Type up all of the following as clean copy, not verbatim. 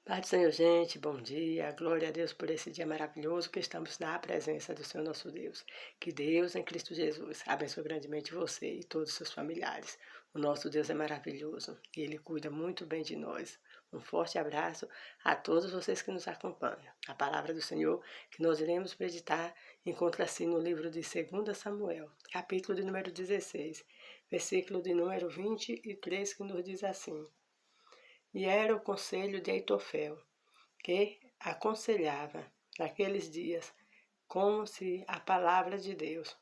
Pai do Senhor, gente, bom dia. Glória a Deus por esse dia maravilhoso que estamos na presença do Senhor nosso Deus. Que Deus, em Cristo Jesus, abençoe grandemente você e todos os seus familiares. O nosso Deus é maravilhoso e Ele cuida muito bem de nós. Um forte abraço a todos vocês que nos acompanham. A palavra do Senhor que nós iremos meditar encontra-se no livro de 2 Samuel, capítulo de número 16, versículo de número 23, que nos diz assim: E era o conselho de Aitofel, que aconselhava naqueles dias, como se a palavra de Deus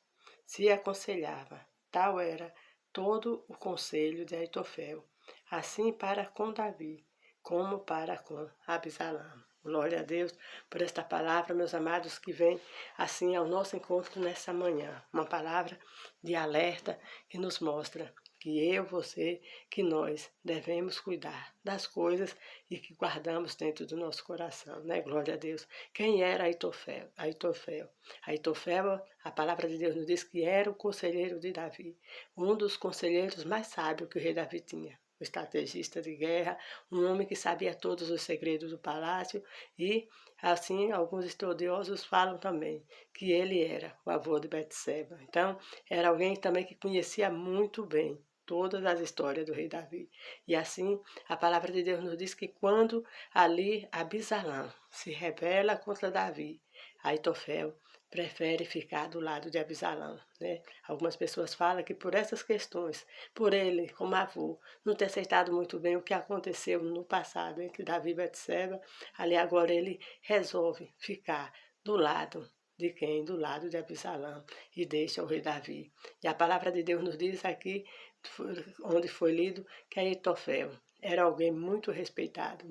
se aconselhava. Tal era todo o conselho de Aitofel, assim para com Davi, como para com Absalão. Glória a Deus por esta palavra, meus amados, que vem assim ao nosso encontro nessa manhã. Uma palavra de alerta que nos mostra que eu, você, que nós devemos cuidar das coisas e que guardamos dentro do nosso coração, né? Glória a Deus. Quem era Aitofel? Aitofel, a palavra de Deus nos diz que era o conselheiro de Davi, um dos conselheiros mais sábios que o rei Davi tinha. O estrategista de guerra, um homem que sabia todos os segredos do palácio e, assim, alguns estudiosos falam também que ele era o avô de Betseba. Então, era alguém também que conhecia muito bem todas as histórias do rei Davi. E assim, a palavra de Deus nos diz que quando ali Absalão se rebela contra Davi, Aitofel prefere ficar do lado de Absalão, né? Algumas pessoas falam que por essas questões, por ele, como avô, não ter aceitado muito bem o que aconteceu no passado entre Davi e Betseba, ali agora ele resolve ficar do lado de quem? Do lado de Absalão, e deixa o rei Davi. E a palavra de Deus nos diz aqui, onde foi lido, que Aitofel era alguém muito respeitado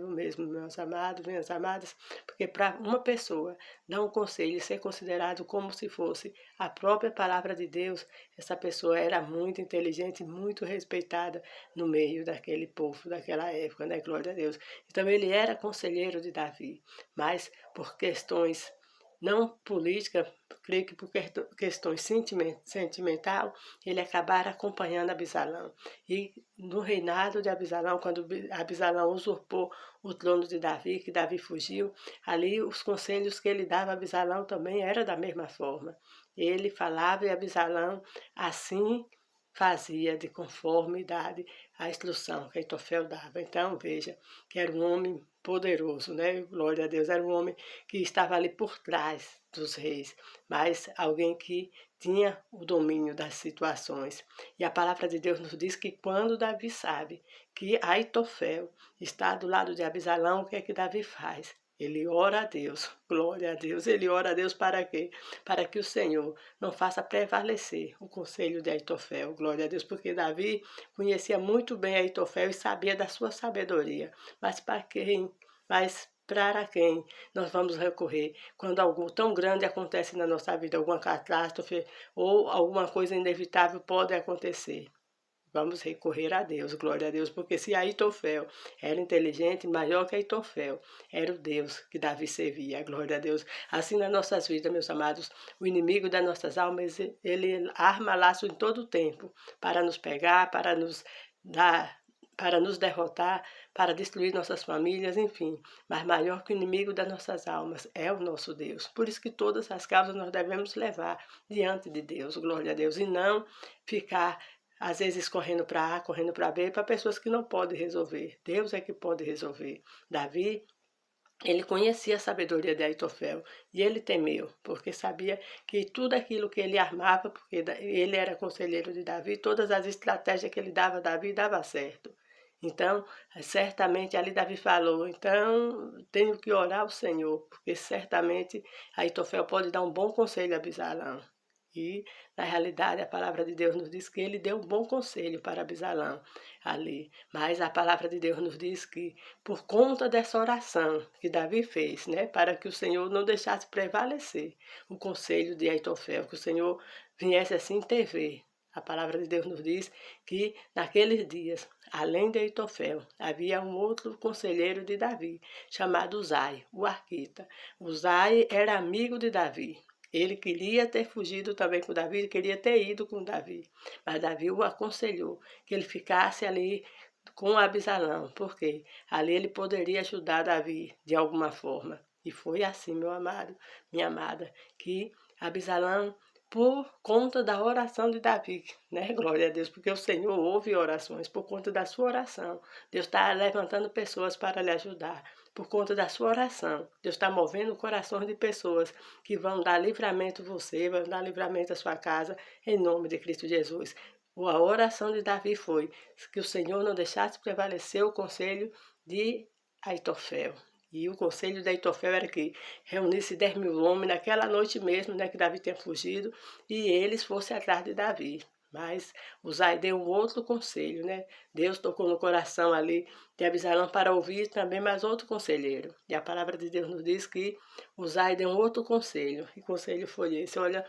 mesmo, meus amados, minhas amadas, porque para uma pessoa dar um conselho e ser considerado como se fosse a própria palavra de Deus, essa pessoa era muito inteligente, muito respeitada no meio daquele povo, daquela época, né? Glória a Deus. Então ele era conselheiro de Davi, mas por questões não política, creio que por questões sentimental, ele acabaram acompanhando Absalão. E no reinado de Absalão, quando Absalão usurpou o trono de Davi, que Davi fugiu, ali os conselhos que ele dava a Absalão também era da mesma forma. Ele falava e Absalão assim fazia de conformidade à instrução que Aitofel dava. Então, veja, que era um homem poderoso, né? Glória a Deus, era um homem que estava ali por trás dos reis, mas alguém que tinha o domínio das situações. E a palavra de Deus nos diz que quando Davi sabe que Aitofel está do lado de Absalão, o que é que Davi faz? Ele ora a Deus, glória a Deus. Ele ora a Deus para quê? Para que o Senhor não faça prevalecer o conselho de Aitofel, glória a Deus, porque Davi conhecia muito bem Aitofel e sabia da sua sabedoria. Mas para quem nós vamos recorrer quando algo tão grande acontece na nossa vida, alguma catástrofe ou alguma coisa inevitável pode acontecer? Vamos recorrer a Deus, glória a Deus, porque se Aitofel era inteligente, maior que Aitofel, era o Deus que Davi servia, glória a Deus. Assim nas nossas vidas, meus amados, o inimigo das nossas almas, ele arma laço em todo o tempo para nos pegar, para nos dar, para nos derrotar, para destruir nossas famílias, enfim. Mas maior que o inimigo das nossas almas é o nosso Deus. Por isso que todas as causas nós devemos levar diante de Deus, glória a Deus, e não ficar às vezes correndo para A, correndo para B, para pessoas que não podem resolver. Deus é que pode resolver. Davi, ele conhecia a sabedoria de Aitofel e ele temeu, porque sabia que tudo aquilo que ele armava, porque ele era conselheiro de Davi, todas as estratégias que ele dava a Davi dava certo. Então, certamente ali Davi falou, então tenho que orar ao Senhor, porque certamente Aitofel pode dar um bom conselho a Absalão. E, na realidade, a palavra de Deus nos diz que ele deu um bom conselho para Absalão ali. Mas a palavra de Deus nos diz que, por conta dessa oração que Davi fez, né, para que o Senhor não deixasse prevalecer o conselho de Aitofel, que o Senhor viesse assim intervir. A palavra de Deus nos diz que, naqueles dias, além de Aitofel, havia um outro conselheiro de Davi, chamado Uzai, o arquita. Uzai era amigo de Davi. Ele queria ter fugido também com Davi, queria ter ido com Davi, mas Davi o aconselhou que ele ficasse ali com Absalão, porque ali ele poderia ajudar Davi de alguma forma. E foi assim, meu amado, minha amada, que Absalão, por conta da oração de Davi, né? Glória a Deus, porque o Senhor ouve orações por conta da sua oração. Deus está levantando pessoas para lhe ajudar. Por conta da sua oração, Deus está movendo o coração de pessoas que vão dar livramento a você, vão dar livramento à sua casa, em nome de Cristo Jesus. A oração de Davi foi que o Senhor não deixasse prevalecer o conselho de Aitofel. E o conselho de Aitofel era que reunisse 10.000 homens naquela noite mesmo, né, que Davi tinha fugido, e eles fossem atrás de Davi. Mas Uzai deu um outro conselho, né? Deus tocou no coração ali de Absalão para ouvir também mais outro conselheiro. E a palavra de Deus nos diz que Uzai deu um outro conselho. E o conselho foi esse: olha,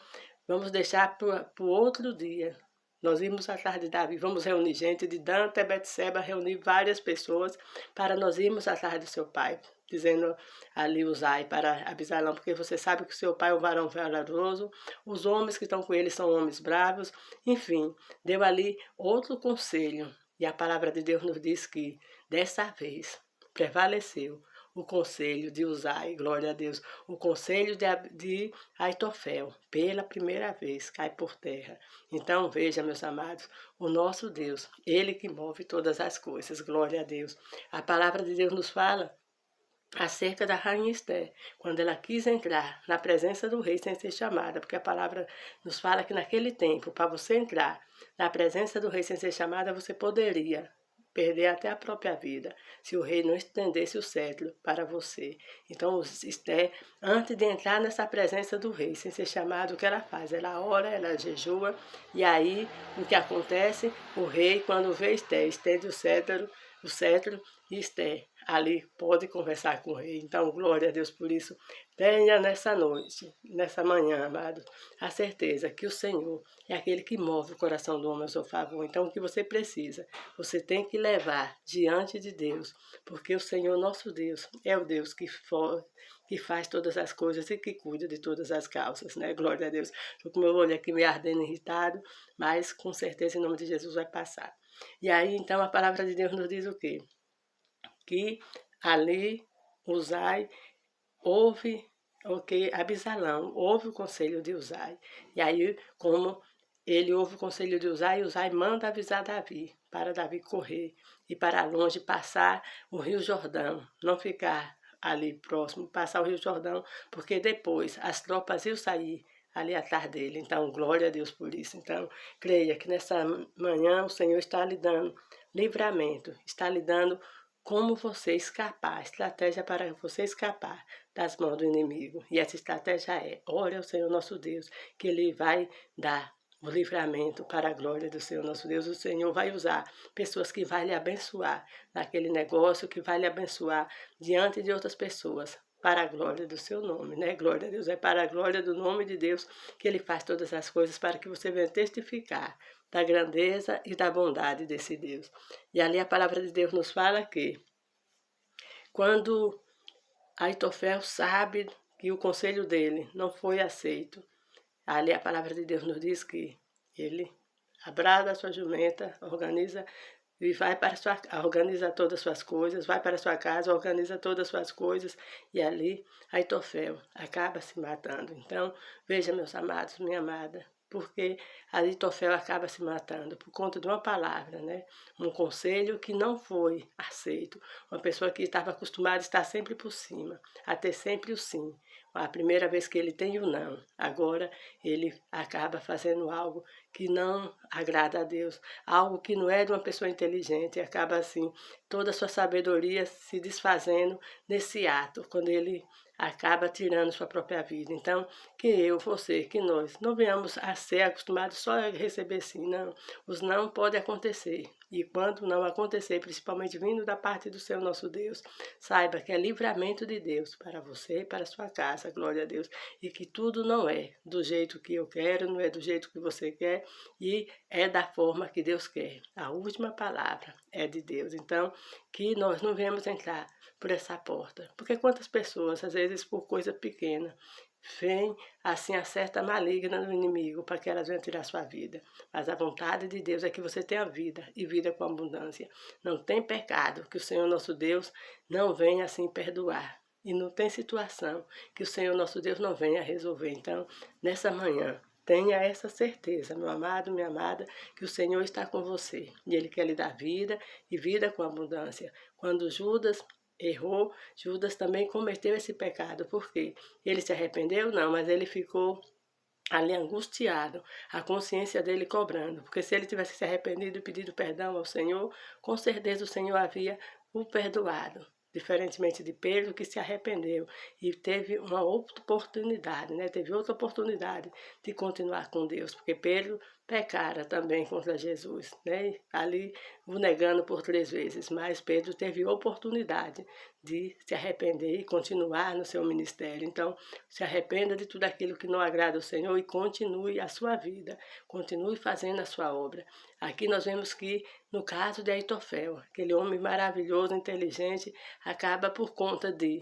vamos deixar para o outro dia. Nós vimos atrás de Davi, vamos reunir gente de Dan até Betseba, reunir várias pessoas para nós irmos atrás do seu pai, dizendo ali Uzai para Absalão, porque você sabe que o seu pai é um varão valoroso, os homens que estão com ele são homens bravos, enfim, deu ali outro conselho. E a palavra de Deus nos diz que dessa vez prevaleceu o conselho de Uzai, glória a Deus, o conselho de Aitofel, pela primeira vez, cai por terra. Então, veja, meus amados, o nosso Deus, Ele que move todas as coisas, glória a Deus. A palavra de Deus nos fala acerca da rainha Esther, quando ela quis entrar na presença do rei sem ser chamada, porque a palavra nos fala que naquele tempo, para você entrar na presença do rei sem ser chamada, você poderia perder até a própria vida, se o rei não estendesse o cetro para você. Então, Esther, antes de entrar nessa presença do rei, sem ser chamado, o que ela faz? Ela ora, ela jejua, e aí, o que acontece? O rei, quando vê Esther, estende o cetro e Esther ali pode conversar com o rei. Então, glória a Deus por isso. Tenha nessa noite, nessa manhã, amado, a certeza que o Senhor é aquele que move o coração do homem ao seu favor. Então, o que você precisa, você tem que levar diante de Deus, porque o Senhor, nosso Deus, é o Deus que faz todas as coisas e que cuida de todas as causas, né? Glória a Deus. Estou com meu olho aqui me ardendo, irritado, mas com certeza, em nome de Jesus, vai passar. E aí, então, a palavra de Deus nos diz o quê? Que ali Uzai ouve, Absalão ouve o conselho de Uzai. E aí, como ele ouve o conselho de Uzai, Uzai manda avisar Davi, para Davi correr e para longe passar o Rio Jordão, não ficar ali próximo, passar o Rio Jordão, porque depois as tropas iam sair ali atrás dele. Então, glória a Deus por isso. Então, creia que nessa manhã o Senhor está lhe dando livramento, está lhe dando como você escapar, estratégia para você escapar das mãos do inimigo. E essa estratégia é: ore ao Senhor nosso Deus, que Ele vai dar o livramento para a glória do Senhor nosso Deus. O Senhor vai usar pessoas que vai lhe abençoar naquele negócio, que vai lhe abençoar diante de outras pessoas, para a glória do seu nome, né? Glória a Deus, é para a glória do nome de Deus que Ele faz todas as coisas, para que você venha testificar da grandeza e da bondade desse Deus. E ali a palavra de Deus nos fala que quando Aitofel sabe que o conselho dele não foi aceito, ali a palavra de Deus nos diz que ele abrada a sua jumenta, organiza e vai para organiza todas as suas coisas, vai para a sua casa, organiza todas as suas coisas, e ali Aitofel acaba se matando. Então, veja, meus amados, minha amada, porque Aitofel acaba se matando por conta de uma palavra, né? Um conselho que não foi aceito. Uma pessoa que estava acostumada a estar sempre por cima, a ter sempre o sim. A primeira vez que ele tem o não, agora ele acaba fazendo algo que não agrada a Deus, algo que não é de uma pessoa inteligente, e acaba assim toda a sua sabedoria se desfazendo nesse ato, quando ele acaba tirando sua própria vida. Então, que eu, você, que nós não venhamos a ser acostumados só a receber sim, não. Os não podem acontecer. E quando não acontecer, principalmente vindo da parte do Senhor nosso Deus, saiba que é livramento de Deus para você e para a sua casa, glória a Deus. E que tudo não é do jeito que eu quero, não é do jeito que você quer, e é da forma que Deus quer. A última palavra é de Deus. Então, que nós não venhamos entrar por essa porta. Porque quantas pessoas, às vezes por coisa pequena, vem assim a seta maligna do inimigo para que elas venham tirar sua vida. Mas a vontade de Deus é que você tenha vida e vida com abundância. Não tem pecado que o Senhor nosso Deus não venha assim perdoar. E não tem situação que o Senhor nosso Deus não venha resolver. Então, nessa manhã, tenha essa certeza, meu amado, minha amada, que o Senhor está com você. E Ele quer lhe dar vida e vida com abundância. Quando Judas errou, Judas também cometeu esse pecado. Por quê? Ele se arrependeu? Não, mas ele ficou ali angustiado, a consciência dele cobrando. Porque se ele tivesse se arrependido e pedido perdão ao Senhor, com certeza o Senhor havia o perdoado. Diferentemente de Pedro, que se arrependeu e teve uma outra oportunidade, né? Teve outra oportunidade de continuar com Deus, porque Pedro pecara também contra Jesus, né? Ali o negando por 3 vezes, mas Pedro teve oportunidade de se arrepender e continuar no seu ministério. Então, se arrependa de tudo aquilo que não agrada ao Senhor e continue a sua vida, continue fazendo a sua obra. Aqui nós vemos que, no caso de Aitofel, aquele homem maravilhoso, inteligente, acaba por conta de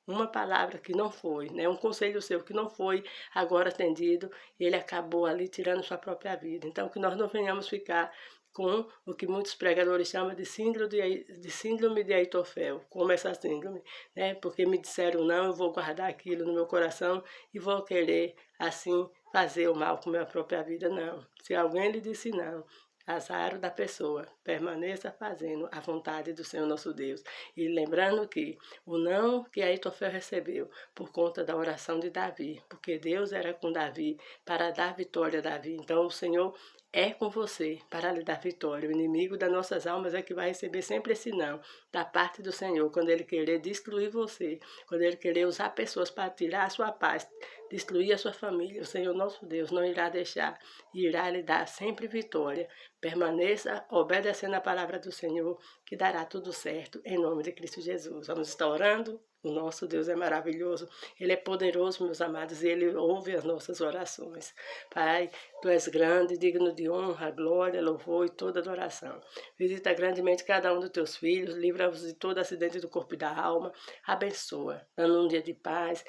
uma palavra que não foi, né? Um conselho seu que não foi agora atendido, e ele acabou ali tirando sua própria vida. Então, que nós não venhamos ficar com o que muitos pregadores chamam de síndrome de Aitofel, como essa síndrome, né? Porque me disseram não, eu vou guardar aquilo no meu coração e vou querer, assim, fazer o mal com a minha própria vida. Não. Se alguém lhe disse não, azar da pessoa, permaneça fazendo a vontade do Senhor nosso Deus. E lembrando que o não que Aitofel recebeu por conta da oração de Davi, porque Deus era com Davi para dar vitória a Davi. Então o Senhor é com você para lhe dar vitória. O inimigo das nossas almas é que vai receber sempre esse não da parte do Senhor, quando ele querer destruir você, quando ele querer usar pessoas para tirar a sua paz, destruir a sua família. O Senhor nosso Deus não irá deixar e irá lhe dar sempre vitória. Permaneça obedecendo a palavra do Senhor, que dará tudo certo, em nome de Cristo Jesus. Vamos estar orando? O nosso Deus é maravilhoso, Ele é poderoso, meus amados, e Ele ouve as nossas orações. Pai, Tu és grande, digno de honra, glória, louvor e toda adoração. Visita grandemente cada um dos Teus filhos, livra-os de todo acidente do corpo e da alma, abençoa, dando um dia de paz.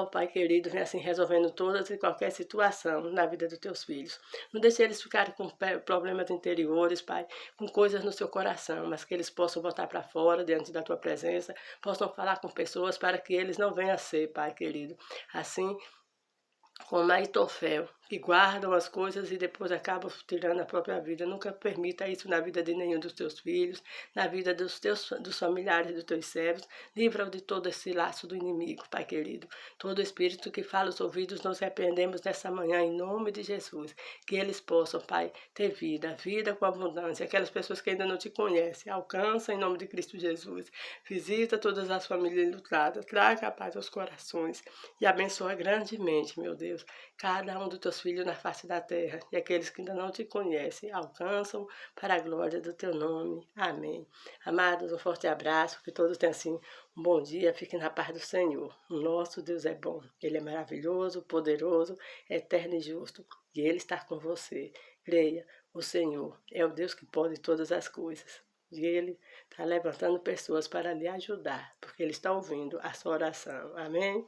Pai querido, vem assim resolvendo todas e qualquer situação na vida dos Teus filhos. Não deixe eles ficarem com problemas interiores, Pai, com coisas no seu coração, mas que eles possam botar para fora diante da Tua presença, possam falar com pessoas para que eles não venham a ser, Pai querido, assim como Aitofel, que guardam as coisas e depois acabam tirando a própria vida. Nunca permita isso na vida de nenhum dos teus filhos, na vida dos familiares dos teus servos. Livra-o de todo esse laço do inimigo, Pai querido. Todo espírito que fala os ouvidos, nós repreendemos nessa manhã, em nome de Jesus. Que eles possam, Pai, ter vida, vida com abundância. Aquelas pessoas que ainda não te conhecem, alcança em nome de Cristo Jesus. Visita todas as famílias lutadas, traga a paz aos corações e abençoa grandemente, meu Deus, cada um dos teus filhos na face da terra, e aqueles que ainda não te conhecem, alcançam para a glória do teu nome. Amém. Amados, um forte abraço, que todos tenham assim um bom dia, fiquem na paz do Senhor. O nosso Deus é bom, Ele é maravilhoso, poderoso, eterno e justo, e Ele está com você. Creia, o Senhor é o Deus que pode todas as coisas. E Ele está levantando pessoas para lhe ajudar, porque Ele está ouvindo a sua oração. Amém?